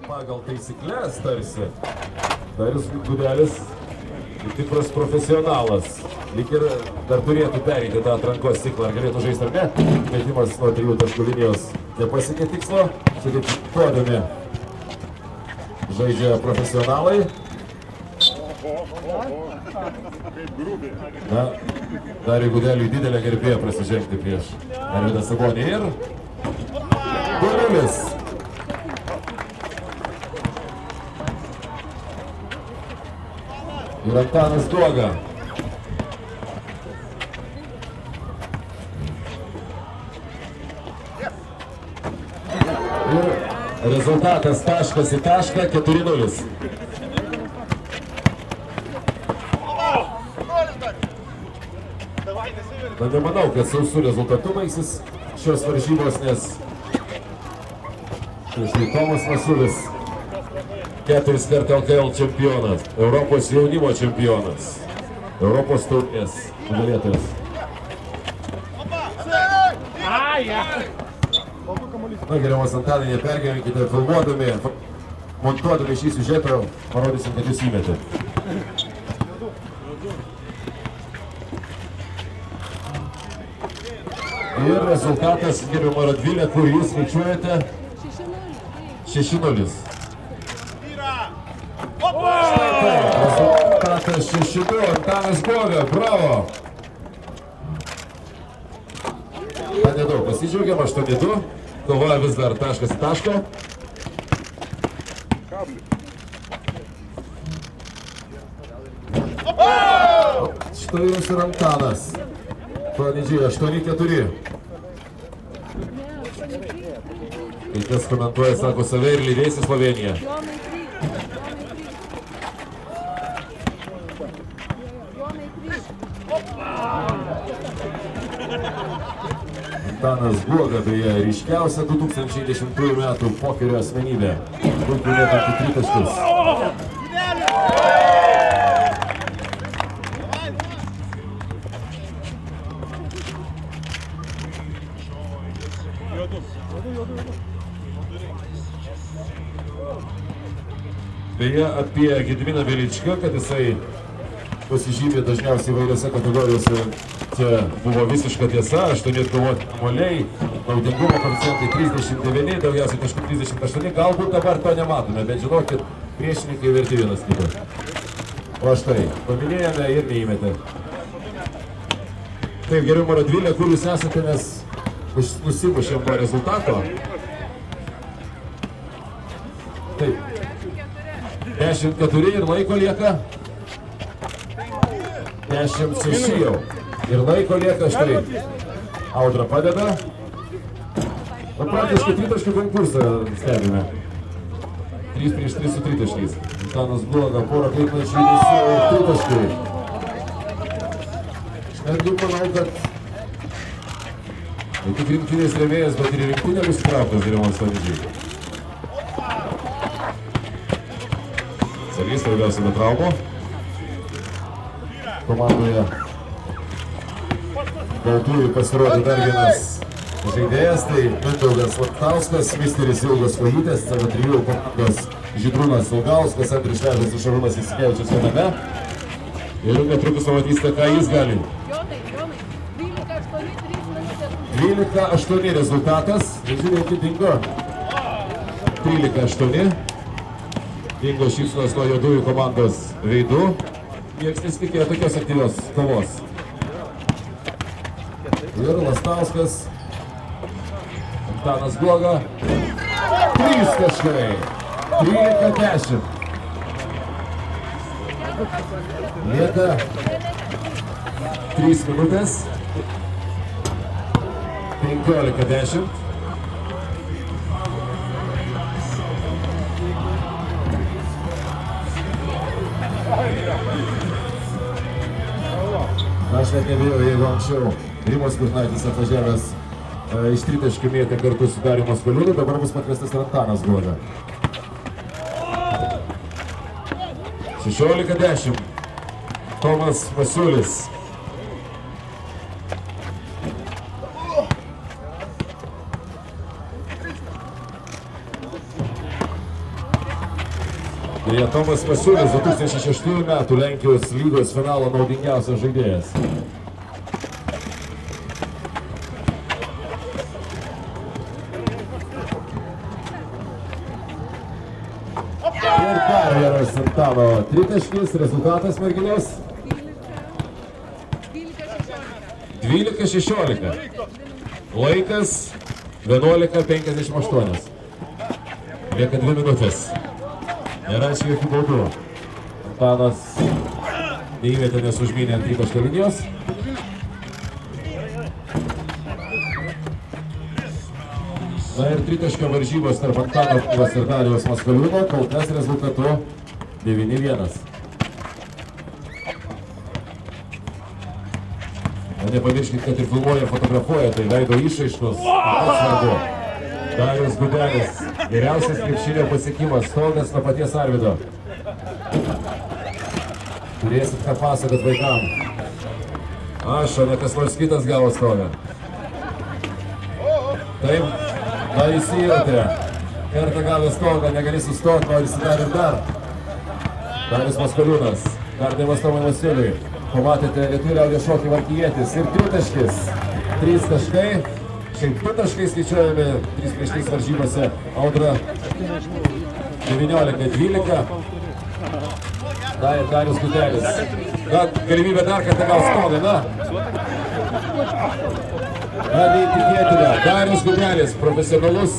Pagal taisyklės tarsi. Darius Gudelis, tikras profesionalas. Lyg ir dar turėtų pereiti tą atrankos ciklą. Ar galėtų žaisti ar ne? Metimas nuo 3 taškų linijos nepasiekė tikslo. Sudėtuodami žaidžia profesionalai. Na, Dariui Gudeliui didelę garbė prasižengti prieš Arvydą Sabonį ir 2-0. Ir Antanas Guoga. Ir rezultatas taškas į tašką 4-0. Na, nemanau, kad sausų rezultatų baigsis šios varžybos, nes štai Tomas Masiulis 4 kartų LKL čempionas, Europos jaunimo čempionas, Europos taurės nugalėtojas. Na, geriamas Antanai, nepergyvenkite, filmuodami, montuodami šį siužetą, parodysim, kad jūs įmetė. Ir rezultatas, gerbiama Radvilė, kur jūs skaičiuojate? 6-0. Štai tai, rezultatas 6-2, Antanas Guoga, bravo! Na, nedaug pasidžiaugiam, 8-2, kova vis dar taškas į tašką. Štai jums ir Antanas. Panidžiai, 8-4. Kai kas komentuoja, sako, save ir lydėsi Sloveniją. Antanas Guoga, beje, ryškiausia 2010 metų pokerio asmenybė. Puikiai mėtanti tritaškius. Beje, apie Gediminą Veličką, kad jisai pasižymė dažniausiai įvairiose kategorijose, čia buvo visiška tiesa, 8 atkovoti kamuoliai, naudingumo koeficientai 39, daugiausiai taškų 38, galbūt dabar to nematome, bet žinokit, priešininkai verti vienas kitą. O štai, paminėjome ir neįmetė. Taip, gerbiama Radvilė, kur jūs esate, nes nusimušėm po rezultato. Taip. 10-4 ir laiko lieka. 10-6 jau. Ir laiko lieka štai. Audra padeda. O praktiškai tritaškių konkursą stebime. 3 prieš 3 su tritaškiais. Antanas Guoga, porą klaidinančių su tritaškiai. Aš netgi manau, kad ne tik rinktinės rėmėjas, bet ir rinktinė bus įtrauktas geriamas pavyzdžiai. Sargys svarbiausia be traumų. Komandoje baltųjų pasirodė dar vienas žaidėjas, tai Mindaugas Laptauskas, misteris Ilgos Kojytės, CV3 komandos Žydrūnas Ilgauskas, Andrius Šležas ir Šarūnas Įsikevičius viename. Ir netrukus pamatysite, ką jis gali. 12-8 rezultatas. Žiūrėkit, dingo. 13-8. Dingo šypsnos nuo juodųjų komandos veidų. Niekas nesitikėjo tokios aktyvios kovos. Ir Lastauskas. Antanas Guoga. 3 taškai. 13-10. Lieka 3 minutės. 15-10. Aš net nebijau, jeigu anksčiau Rimas Kurtinaitis atvažiavęs iš tritaškių mėtė kartu su Dariu Maskoliūnu, dabar bus pakviestas ir Antanas Guoga. 16-10. Tomas Masiulis. Beje, Tomas Masiulis 2006 metų Lenkijos lygos finalo naudingiausias žaidėjas. Ir dar vienas Antano tritaškis, rezultatas merginos 12-16. Laikas 11:58. Lieka 2 minutės. Nėra čia jokių baudų. Antanas neįmetė, nes užmynė ant tritaškio linijos. Na ir tritaškio varžybos tarp Antano ir Dariaus Maskaliūno, kol kas rezultatu 9-1. Nepamirškit, kad ir filmuoja, fotografuoja, tai veido išraiškos. Svarbu. Darius Gudelis, geriausias krepšinio pasiekimas, stogas nuo paties Arvydo. Turėsit ką pasakot vaikam. Aš, o ne kas nors kitas gavo stogą. Taip, dar įsijote. Kartą gavę stogą, negali sustoti, norisi dar ir dar. Darius Maskaliūnas, perdavimas Tomui Masiuliui. Pamatėte Lietuvių liaudies šokį Varkijietis ir tritaškis. 3 taškai. Šiaip 2 taškai skaičiuojami 3 prieš 3 varžybose. Audra 19-12. Darius Gudelis. Galimybė dar kartą gal stogą, na? Neįtikėtina. Darius Gudelis, profesionalus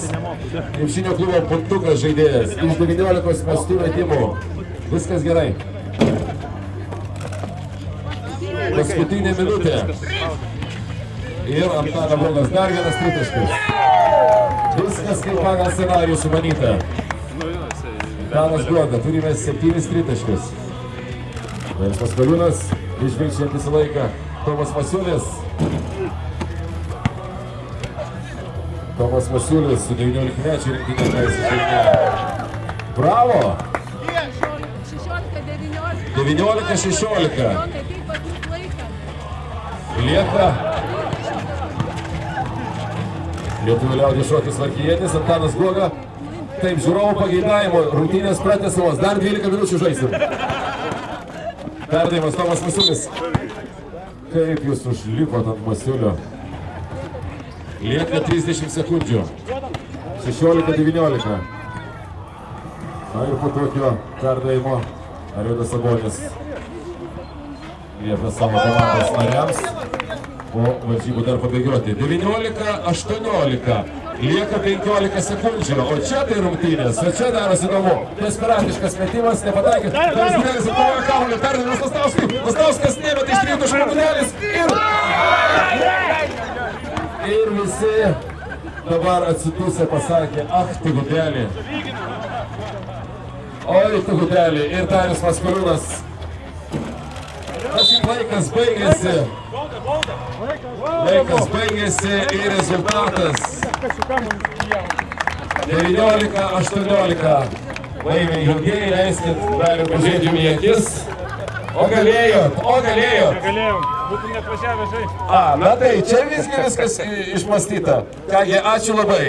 krepšinio klubo puntukas žaidėjas. Iš 19 mestų metimų. Viskas gerai. Paskutinė minutė. Ir Antano Brogas dar vienas tritaškis. Viskas kaip pagal scenarijų sumanyta. Antanas Broga, turime 7 tritaškius. Darius Maskaliūnas, išvilkšiantis į laiką. Tomas Masiulis. Tomas Masiulis su 19-mečiu rinktinė žaidėja. Bravo! 19-16. Lieka Lietuvių liaudies šokis Varkijietis, Antanas Broga. Taip, žiūrovų pageidavimo, rungtynės pratęsiamos, dar 12 minučių žaisim. Perdavimas Tomas Masiulis. Kaip jūs užlipot ant Masiulio. Lieka 30 sekundžių. 16-19. Na ir po tokio perdavimo Arvydas Sabonis liepia savo komandos nariams po varžybų dar pabėgioti. 19-18. Lieka 15 sekundžių. O čia tai rungtynės. O čia darosi įdomu. Desperatiškas metimas, nepataikė. Darius Gudelis atkovoja kamuolį. Perdavimas Lastauskui. Lastauskas nemeta iš 3 taškų Gudelis. Ir visi dabar atsitūsę pasakė, ach, tu Gudelį. Oi, tu Gudelį. Ir Darius Maskaliūnas. Laikas baigėsi. Laikas baigėsi ir rezultatas 19-18. Laimė ilgiai, leiskit Darių pažiūrėti į akis. O galėjot. Negalėjom, būtų net važiavę žaisti. Na tai, čia visgi viskas išmąstyta. Kągi, ačiū labai.